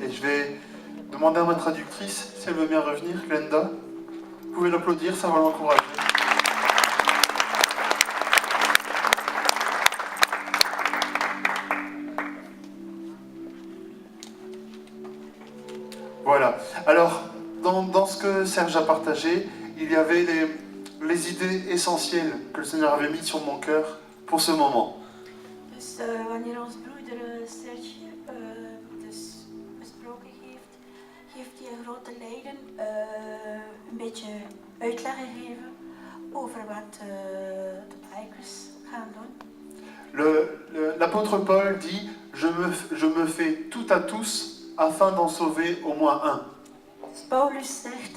Et je vais demander à ma traductrice si elle veut bien revenir, Glenda. Vous pouvez l'applaudir, ça va l'encourager. Voilà. Alors, dans ce que Serge a partagé, il y avait les idées essentielles que le Seigneur avait mises sur mon cœur pour ce moment. Dus wanneer ons broeder Serge dus besproken heeft, heeft hij een grote lijnen een beetje uitleg gegeven over wat de bikers gaan doen. L'apôtre Paul dit je me fais tout à tous afin d'en sauver au moins un. Paulus zegt,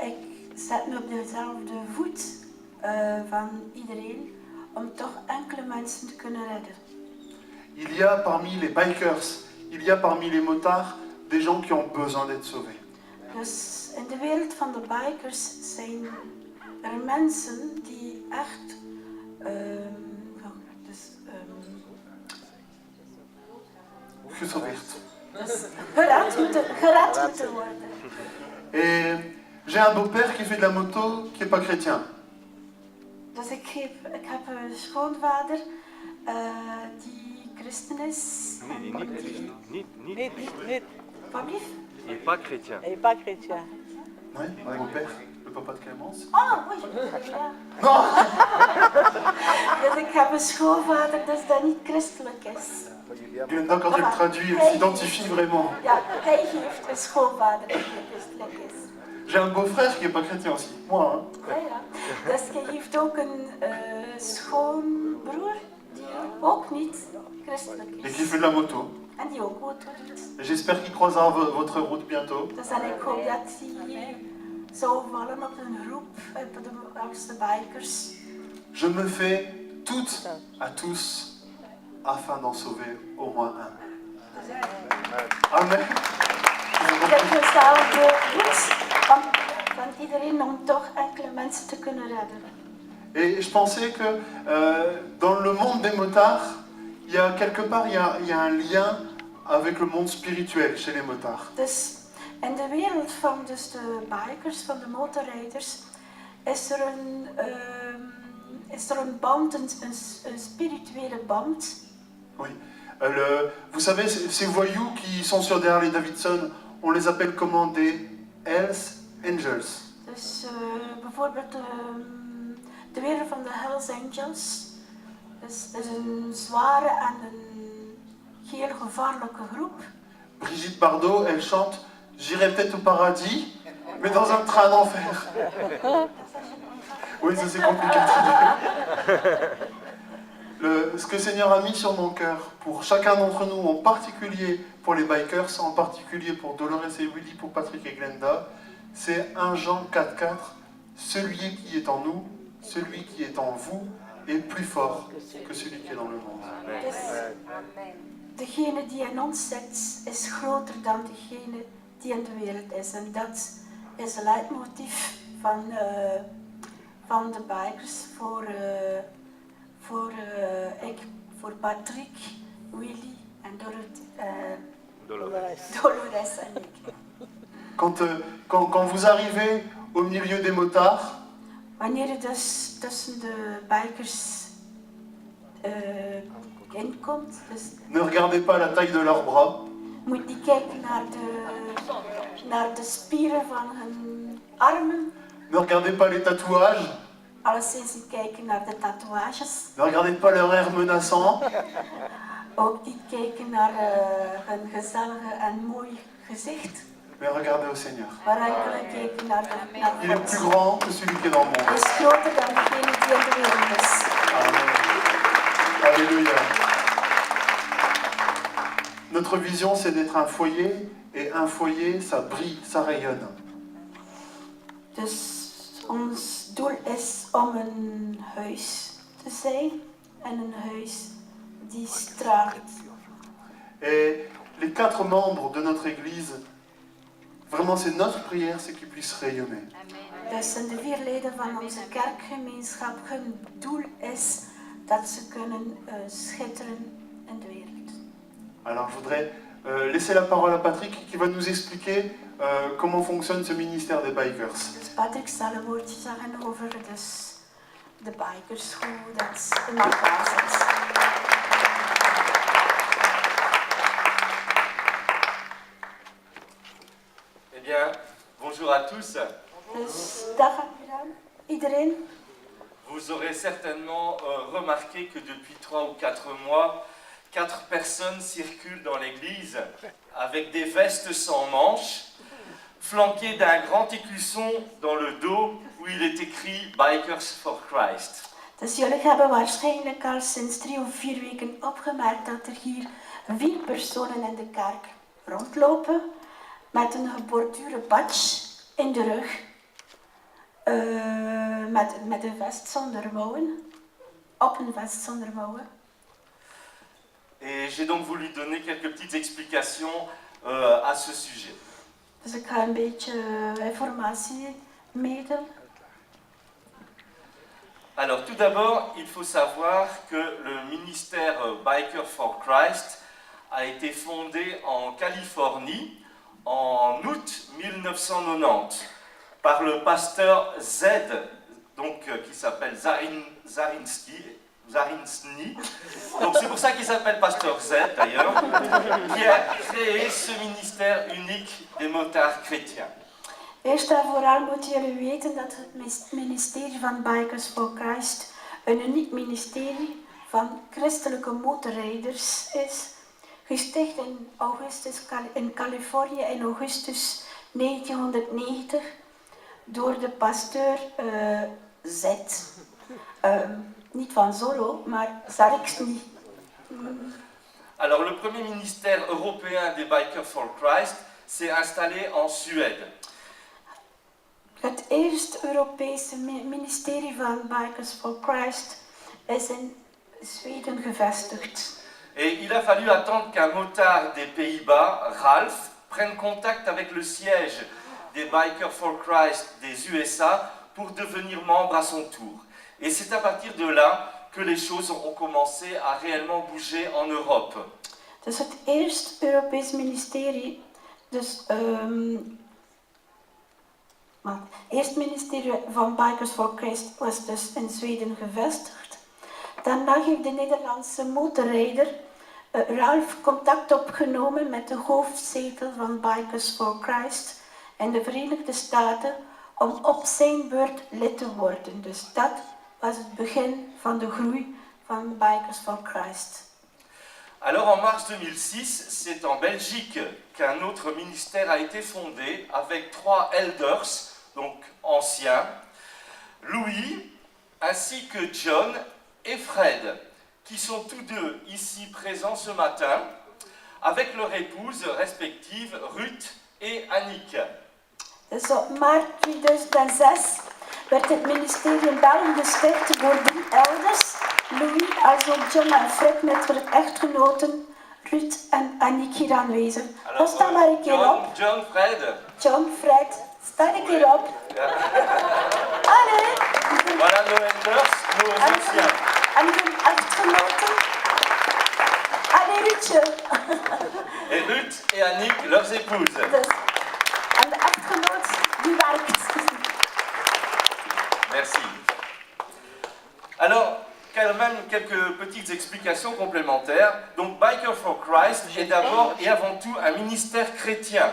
ik zet me op dezelfde voet van iedereen om toch enkele mensen te kunnen redden. Il y a parmi les bikers, il y a parmi les motards des gens qui ont besoin d'être sauvés. Dus in de wereld van de bikers zijn er mensen die echt Gesalveerd. dus gered moeten worden. Et j'ai un beau-père qui fait de la moto qui n'est pas chrétien. Dus ik heb een schoonvader die christen is. Niet. Wat lief? Il n'est pas chrétien. Il n'est pas chrétien. Oui, mon beau-père, le papa de Clémence. Oh, oei. Ja. Non. Dus ik heb een schoonvader dus dat niet christelijk is. Glenda, quand elle traduit, elle s'identifie vraiment. Ja, hij heeft een schoonvader die niet christelijk is. J'ai un beau-frère qui n'est pas chrétien aussi, moi. Hein. Ja. Dus hij heeft ook een schoonbroer die ook niet christelijk Et is. qui fait de la moto. En die ook auto doet. Et j'espère qu'il croisera votre route bientôt. Dus en ik hoop dat hij zou vallen op een groep als de bikers. Je me fais toutes à tous afin d'en sauver au moins un. Amen. Ik heb dezelfde voet van iedereen om toch enkele mensen te kunnen redden. Et je pensais que dans le monde des motards, il y a quelque part il y a un lien avec le monde spirituel chez les motards. Dus in de wereld van dus de bikers, van de motorrijders, is er een band, een spirituele band. Oui. Vous savez, ces voyous qui sont sur des Harley Davidson, on les appelle comment? Des Hells Angels. Dus bijvoorbeeld de wereld van de Hells Angels. Dus dat is een zware en een heel gevaarlijke groep. Brigitte Bardot, elle chante J'irai peut-être au paradis, mais dans un train d'enfer. Oui, ça c'est compliqué à traduire. Ce que le Seigneur a mis sur mon cœur, pour chacun d'entre nous, en particulier pour les bikers, en particulier pour Dolores et Willy, pour Patrick et Glenda, c'est 1 Jean 4,4. Celui qui est en nous, celui qui est en vous, est plus fort que celui qui est dans le monde. Dus degene die in ons zit, is groter dan degene die in de wereld is. En dat is het leidmotief van de bikers voor Patrick, Willy en Dolores en ik. Quand vous arrivez au milieu des motards, Wanneer je dus tussen de bikers inkomt, dus ne regardez pas la taille de leurs bras, moet je kijken naar de spieren van hun armen. ne regardez pas les tatouages, Alleszins niet kijken naar de tatoeages. ne regardez pas leur air menaçant, Ook niet kijken naar hun gezellige en mooi gezicht. mais regardez au Seigneur. Maar enkel kijken naar Il est plus God. grand que celui qui est dans le Hij monde. is groter dan degene die in de wereld is. Amen. Alléluia. Notre vision, c'est d'être un foyer, et un foyer, ça brille, ça rayonne. Dus ons doel is om een huis te zijn en een huis die straalt. Et les 4 membres de notre Église, vraiment c'est notre prière, c'est qu'ils puissent rayonner. Dus en de 4 leden van onze kerkgemeenschap, hun doel is dat ze kunnen schitteren in de wereld. Alors je voudrais laisser la parole à Patrick qui va nous expliquer comment fonctionne ce ministère des bikers. Dus Patrick zal een woordje zeggen over dus de bikers, hoe dat in elkaar zit. Eh bien, bonjour à tous. Dus dag aan iedereen. Vous aurez certainement remarqué que depuis 3 ou 4 mois, 4 personnes circulent dans l'église avec des vestes sans manches, flanquées d'un grand écusson dans le dos où il est écrit Bikers for Christ. Dus jullie hebben waarschijnlijk al sinds 3 of 4 weken opgemerkt dat er hier 4 personen in de kerk rondlopen met een geborduurde badge in de rug, met een vest zonder mouwen, op een vest zonder mouwen. Et j'ai donc voulu donner quelques petites explications à ce sujet. Dus ik ga een beetje informatie meedelen. Alors tout d'abord, il faut savoir que le ministère Biker for Christ a été fondé en Californie en août 1990 par le pasteur Z, donc, qui s'appelle Zarinsky. Donc c'est pour ça qu'il s'appelle pasteur Z d'ailleurs, qui a créé ce ministère unique des motards chrétiens. Eerst en vooral moeten jullie weten dat het ministerie van Bikers for Christ een uniek ministerie van christelijke motorrijders is, gesticht in Californië in augustus 1990 door de pasteur Z. Niet van Zolo, maar Zarinsky. Alors le premier ministère européen des Bikers for Christ s'est installé en Suède. Het eerste Europese ministerie van Bikers for Christ is in Zweden gevestigd. Et il a fallu attendre qu'un motard des Pays-Bas, Ralph, prenne contact avec le siège des Bikers for Christ des USA pour devenir membre à son tour. Et c'est à partir de là que les choses ont commencé à réellement bouger en Europe. Dus het eerste Europees ministerie, het eerste ministerie van Bikers for Christ was dus in Zweden gevestigd. Daarna heeft de Nederlandse motorrijder Ralph contact opgenomen met de hoofdzetel van Bikers for Christ in de Verenigde Staten om op zijn beurt lid te worden. Dus dat was het begin van de groei van Bikers for Christ. Alors en mars 2006, c'est en Belgique qu'un autre ministère a été fondé avec 3 elders, donc anciens, Louis, ainsi que John et Fred, qui sont tous deux ici présents ce matin, avec leurs épouses respectives Ruth et Annick. Dus op maart 2006 werd het ministerie in België gesticht door 3 elders, Louis, als ook John en Fred met hun echtgenoten Ruth en Annick hier aanwezig. Dan sta maar een keer op. John, Fred. John, Fred, sta een keer op. Ja. Allee! Voilà nos elders, nos anciens. En hun echtgenoten. Allee, Ruudje. Et Ruth et Annick, leurs épouses. Dus, en de echtgenoot die werkt. Merci. Alors, quand même quelques petites explications complémentaires. Donc, Biker for Christ est d'abord et avant tout un ministère chrétien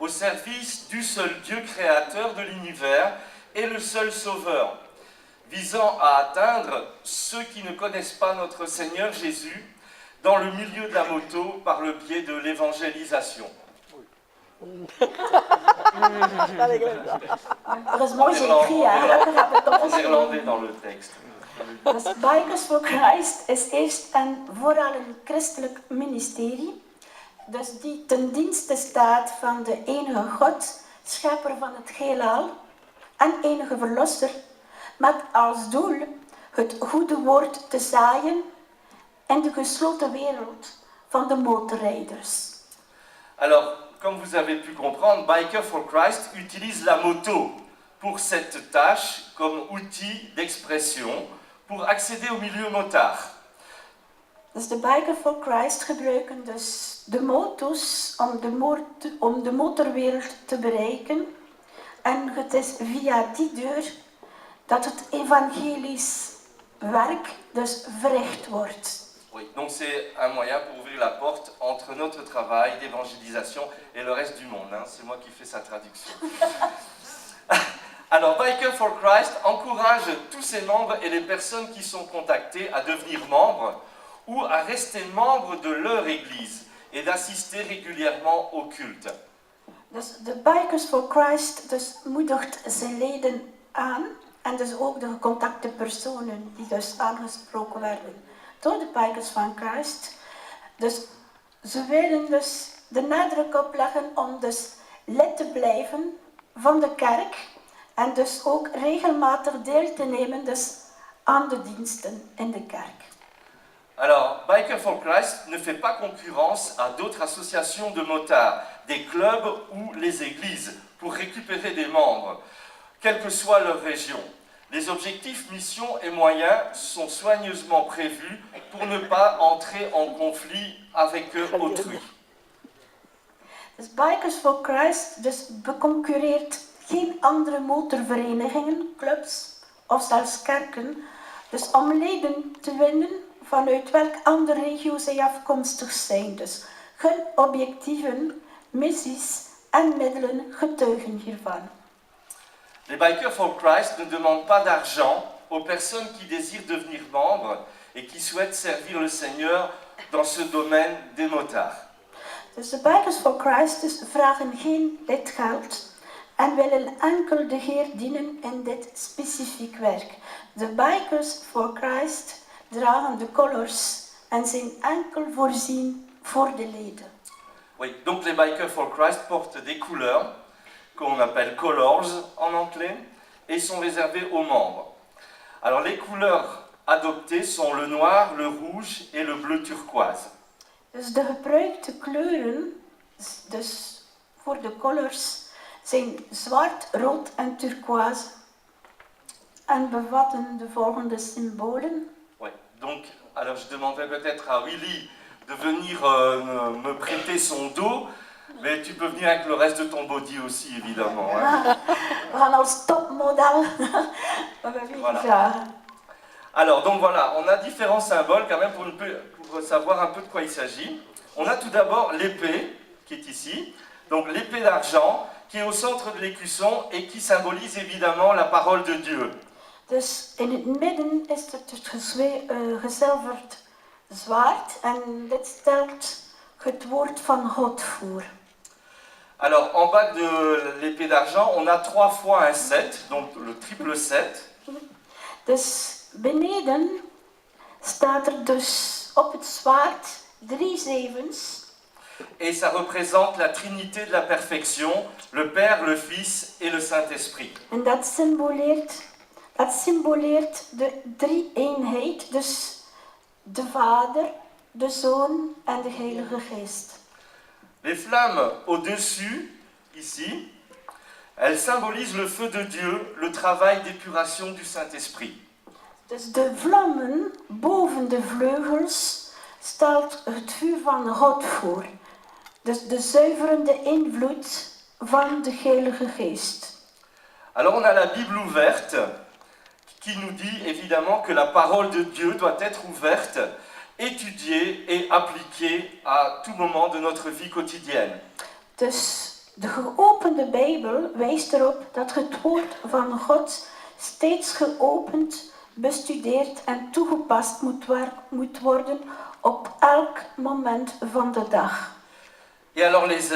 au service du seul Dieu créateur de l'univers et le seul sauveur, visant à atteindre ceux qui ne connaissent pas notre Seigneur Jésus dans le milieu de la moto par le biais de l'évangélisation. Heureusement, j'ai écrit, En néerlandais dans le texte. Dus Bikers for Christ is eerst en vooral een christelijk ministerie, dus die ten dienste staat van de enige God, schepper van het heelal en enige verlosser, met als doel het goede woord te zaaien in de gesloten wereld van de motorrijders. Alors, comme vous avez pu comprendre, Biker for Christ utilise la moto pour cette tâche comme outil d'expression pour accéder au milieu motard. Dus de Biker for Christ gebruiken dus de motos om de motorwereld te bereiken. En het is via die deur dat het evangelisch werk dus verricht wordt. Oui, donc c'est un moyen pour ouvrir la porte entre notre travail d'évangélisation et le reste du monde. Hein. C'est moi qui fais sa traduction. Alors, Biker for Christ encourage tous ses membres et les personnes qui sont contactées à devenir membres ou à rester membres de leur église et d'assister régulièrement au culte. Dus de Bikers for Christ dus moedigt zijn leden aan en dus ook de gecontacte personen die dus aangesproken werden door de Bikers van Christ. Dus ze willen dus de nadruk op leggen om dus lid te blijven van de kerk en dus ook regelmatig deel te nemen dus aan de diensten in de kerk. Alors, Biker for Christ ne fait pas concurrence à d'autres associations de motards, des clubs ou les églises, pour récupérer des membres, quelle que soit leur région. Les objectifs, missions et moyens sont soigneusement prévus pour ne pas entrer en conflit avec autrui. Dus Bikers for Christ dus beconcurreert geen andere motorverenigingen, clubs of zelfs kerken. Dus om leden te winnen vanuit welk andere regio zij afkomstig zijn. Dus hun objectieven, missies en middelen getuigen hiervan. Les Bikers for Christ ne demandent pas d'argent aux personnes qui désirent devenir membres et qui souhaitent servir le Seigneur dans ce domaine des motards. Dus de Bikers for Christ dus vragen geen lidgeld en willen enkel de Heer dienen in dit specifiek werk. De Bikers for Christ dragen de colors en zijn enkel voorzien voor de leden. Oui, donc les Bikers for Christ portent des couleurs qu'on appelle colors en anglais et sont réservées aux membres. Alors les couleurs adoptées sont le noir, le rouge et le bleu turquoise. Dus de gebruikte kleuren, dus voor de colors, zijn zwart, rood en turquoise en bevatten de volgende symbolen. Ouais, donc, alors je demanderais peut-être à Willy de venir me prêter son dos, mais tu peux venir avec le reste de ton body aussi, évidemment. Hein. We gaan als topmodel Voilà. vragen. Alors, donc voilà, on a différents symboles quand même pour savoir un peu de quoi il s'agit. On a tout d'abord l'épée, qui est ici, donc l'épée d'argent, qui est au centre de l'écusson et qui symbolise évidemment la parole de Dieu. Dus in het midden is het gezilverd zwaard en dit stelt het woord van God voor. Alors, en bas de l'épée d'argent, on a 3 fois un 7, donc le triple 7. Dus beneden staat er dus op het zwaard 3 zevens. Et ça représente la Trinité de la perfection, le Père, le Fils et le Saint-Esprit. En dat symboleert de drie-eenheid, dus de Vader, de Zoon en de Heilige Geest. Les flammes au-dessus, ici, elles symbolisent le feu de Dieu, le travail d'épuration du Saint-Esprit. Dus de vlammen boven de vleugels stelt het vuur van God voor. Dus de zuiverende invloed van de Heilige Geest. Alors on a la Bible ouverte qui nous dit évidemment que la parole de Dieu doit être ouverte, étudiée et appliquée à tout moment de notre vie quotidienne. Dus de geopende Bijbel wijst erop dat het woord van God steeds geopend, bestudeerd en toegepast moet worden op elk moment van de dag. Et alors les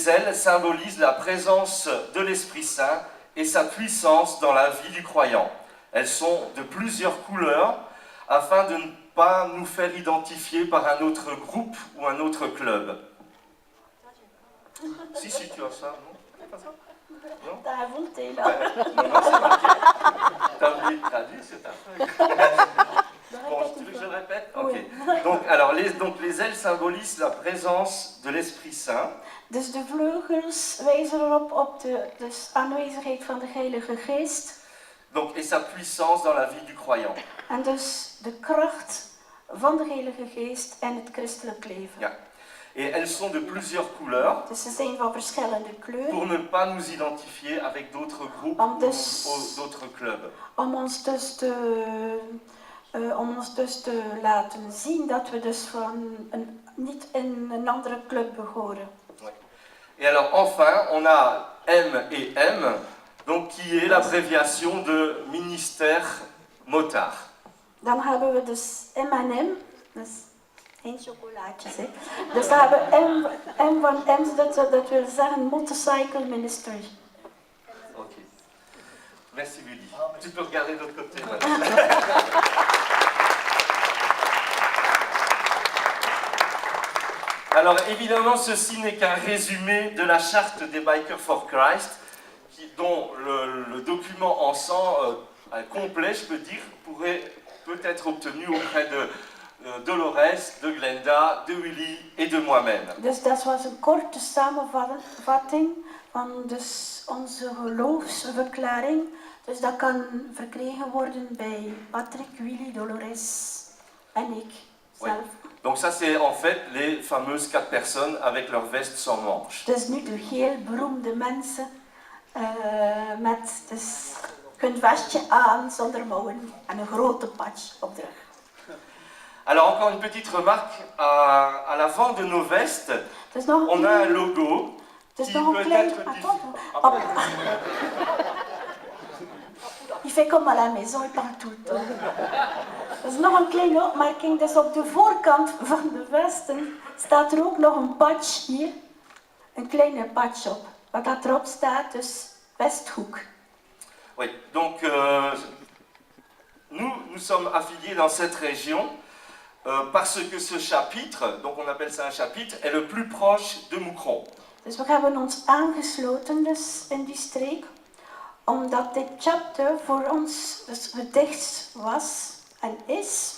ailes symbolisent la présence de l'Esprit Saint et sa puissance dans la vie du croyant. Elles sont de plusieurs couleurs afin de ne pas nous faire identifier par un autre groupe ou un autre club. Si, tu as ça, non? Pas ça? Non? Daarom, Taylor. Non, c'est marqué. T'as oublié de traduire, c'est ta feuille. Bon, tu veux que je le répète? Ok. Oui. Donc les ailes symbolisent la présence de l'Esprit Saint. Dus de vleugels wijzen erop op de aanwezigheid van de Heilige Geest. Donc, et sa puissance dans la vie du croyant. En dus de kracht van de Heilige Geest en het christelijk leven. Ja. Et elles sont de plusieurs couleurs Dus ze zijn van verschillende kleuren. pour ne pas nous identifier avec d'autres groupes Om dus- ou d'autres clubs. Om ons dus te laten zien dat we dus niet in een andere club behoren. Et alors enfin, on a M et M, donc qui est l'abréviation de ministère motard. Dan hebben we dus M&M, dus geen chocolaatjes, hè. Dus dan hebben we M van M, dat wil zeggen Motorcycle Ministry. Ok. Merci Willy. Tu peux regarder de l'autre côté maintenant. Alors évidemment, ceci n'est qu'un résumé de la charte des Bikers for Christ, dont le document en sang complet, je peux dire, peut être obtenu auprès de Dolores, de Glenda, de Willy et de moi-même. Dus dat was een korte samenvatting van dus onze geloofsverklaring. Dus dat kan verkregen worden bij Patrick, Willy, Dolores en ik zelf. Donc ça c'est en fait les fameuses 4 personnes avec leur veste sans manches. Dus nu de heel beroemde mensen met dus hun vestje aan zonder mouwen en een grote patch op de rug. Alors encore une petite remarque, à l'avant de nos vestes, Dus nog on a un logo dus qui nog peut een klein... être Attends, il fait comme à la maison, il parle tout le temps. Dus nog een kleine opmerking, dus op de voorkant van de vesten staat er ook nog een patch hier. Een kleine patch op. Wat dat erop staat, dus Westhoek. Oui, donc nous sommes affiliés dans cette région parce que ce chapitre, donc on appelle ça un chapitre, est le plus proche de Moucron. Dus we hebben ons aangesloten dus in die streek, omdat dit chapter voor ons dus het dichtst was en is.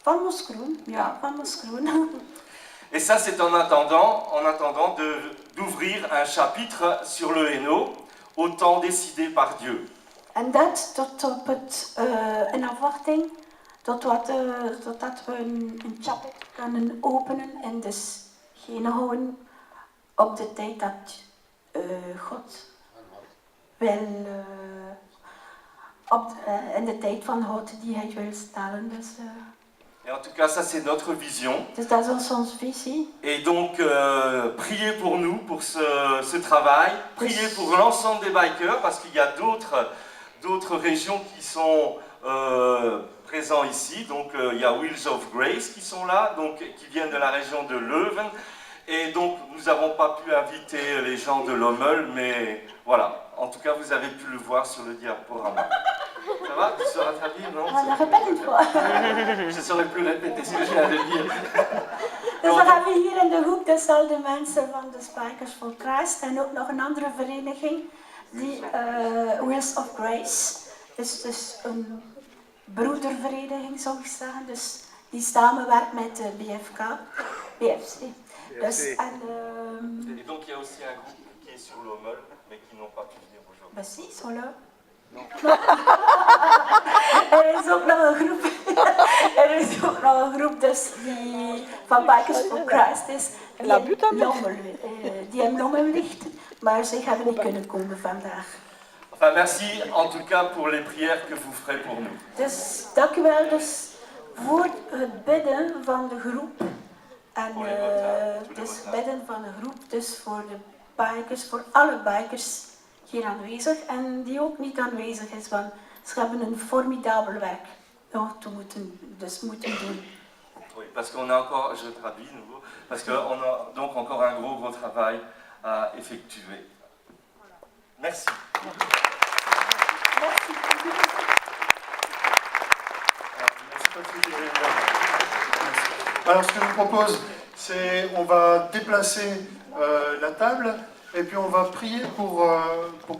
Van Moeskroen, ja, van Moeskroen. Et ça c'est en attendant d'ouvrir un chapitre sur le Hainaut au temps décidé par Dieu. En dat tot op in afwachting totdat we een chapter kunnen openen en dus geen houden op de tijd dat God wil, in de tijd van God die hij wil stellen. Dus, Et en tout cas, ça c'est notre vision. dus dat is onze visie. Et donc, priez pour nous, pour ce travail. Priez pour l'ensemble des bikers, parce qu'il y a d'autres régions qui sont présents ici. Donc, il y a Wheels of Grace qui sont là, donc, qui viennent de la région de Leuven. Et donc, nous n'avons pas pu inviter les gens de Lommel, mais voilà. En tout cas, vous avez pu le voir sur le diaporama. Ça va? Tu sauras traduire, non? Ah, dat répète une fois. Je ne saurais plus répéter ce que je viens de dire. Dus dan hebben we hier in de hoek dus al de mensen van de Bikers for Christ en ook nog een andere vereniging, die Wheels of Grace. Dus een broedervereniging zou ik zeggen, dus die samenwerkt met de BFC. Dus, Et donc il y a aussi un groupe qui est sur Lommel, mais qui n'ont pas pu venir aujourd'hui. ben si, ils sont là. Er is ook nog een groep dus die van Bikers for Christ is, die in Lommel ligt, maar ze hebben niet kunnen komen vandaag. Enfin, merci en tout cas pour les prières que vous ferez pour nous. Dus dank u wel dus voor het bidden van de groep. En dus bidden van de groep, dus voor de bikers, voor alle bikers hier aanwezig en die ook niet aanwezig is, want ze hebben een formidabel werk nog te moeten doen. Oui, parce qu'on a encore, je traduis de nouveau, parce qu'on a donc encore un gros travail à effectuer. Merci. Alors ce que je vous propose, c'est on va déplacer la table et puis on va prier pour